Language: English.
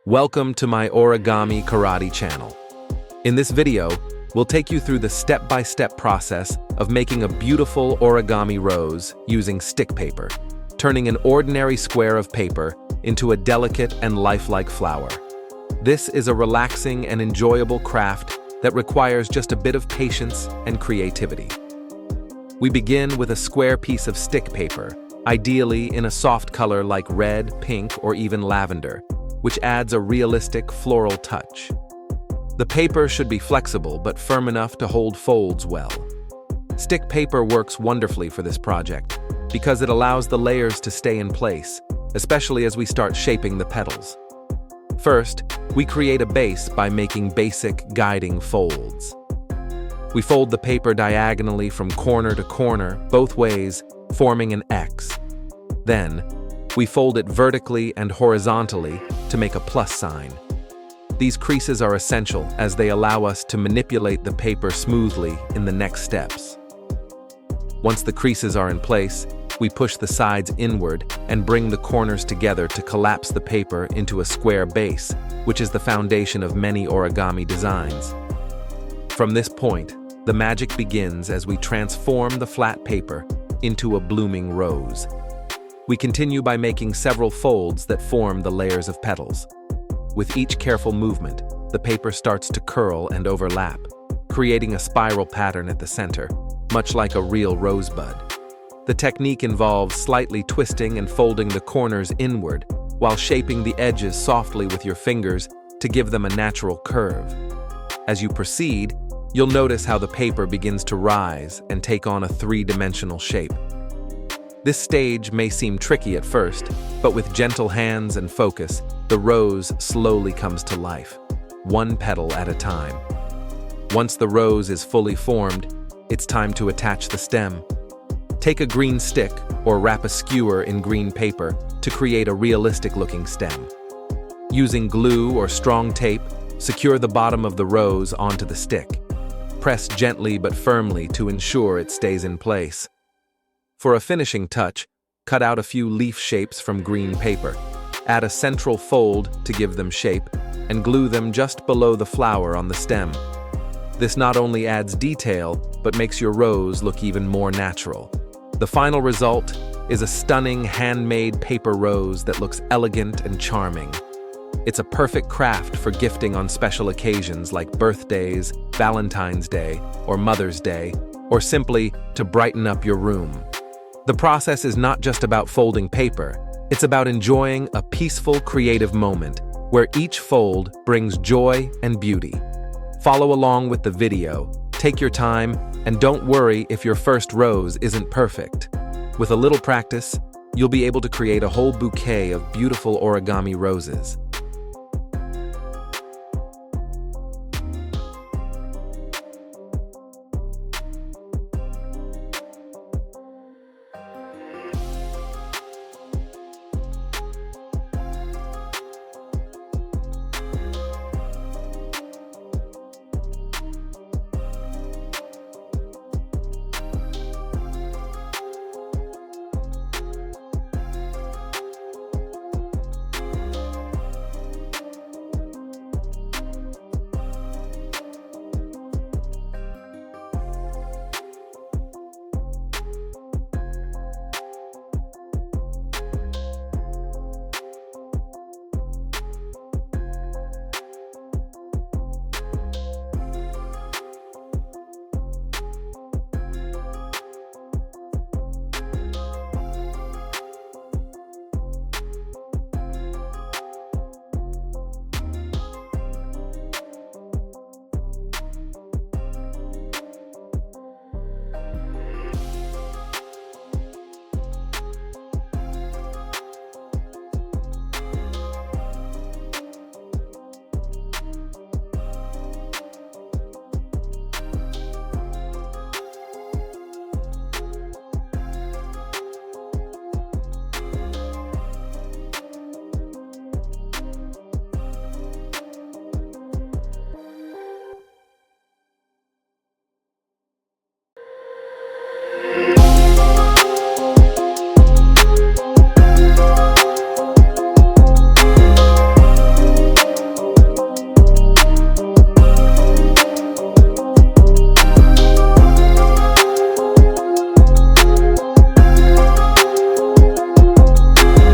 Welcome to my Origami Karate channel. In this video, we'll take you through the step-by-step process of making a beautiful origami rose using stick paper, turning an ordinary square of paper into a delicate and lifelike flower. This is a relaxing and enjoyable craft that requires just a bit of patience and creativity. We begin with a square piece of stick paper, ideally in a soft color like red, pink, or even lavender, which adds a realistic floral touch. The paper should be flexible but firm enough to hold folds well. Stick paper works wonderfully for this project because it allows the layers to stay in place, especially as we start shaping the petals. First, we create a base by making basic guiding folds. We fold the paper diagonally from corner to corner, both ways, forming an X. Then, we fold it vertically and horizontally to make a plus sign. These creases are essential as they allow us to manipulate the paper smoothly in the next steps. Once the creases are in place, we push the sides inward and bring the corners together to collapse the paper into a square base, which is the foundation of many origami designs. From this point, the magic begins as we transform the flat paper into a blooming rose. We continue by making several folds that form the layers of petals. With each careful movement, the paper starts to curl and overlap, creating a spiral pattern at the center, much like a real rosebud. The technique involves slightly twisting and folding the corners inward while shaping the edges softly with your fingers to give them a natural curve. As you proceed, you'll notice how the paper begins to rise and take on a three-dimensional shape. This stage may seem tricky at first, but with gentle hands and focus, the rose slowly comes to life, one petal at a time. Once the rose is fully formed, it's time to attach the stem. Take a green stick or wrap a skewer in green paper to create a realistic-looking stem. Using glue or strong tape, secure the bottom of the rose onto the stick. Press gently but firmly to ensure it stays in place. For a finishing touch, cut out a few leaf shapes from green paper. Add a central fold to give them shape, and glue them just below the flower on the stem. This not only adds detail, but makes your rose look even more natural. The final result is a stunning handmade paper rose that looks elegant and charming. It's a perfect craft for gifting on special occasions like birthdays, Valentine's Day, or Mother's Day, or simply to brighten up your room. The process is not just about folding paper, it's about enjoying a peaceful, creative moment where each fold brings joy and beauty. Follow along with the video, take your time, and don't worry if your first rose isn't perfect. With a little practice, you'll be able to create a whole bouquet of beautiful origami roses.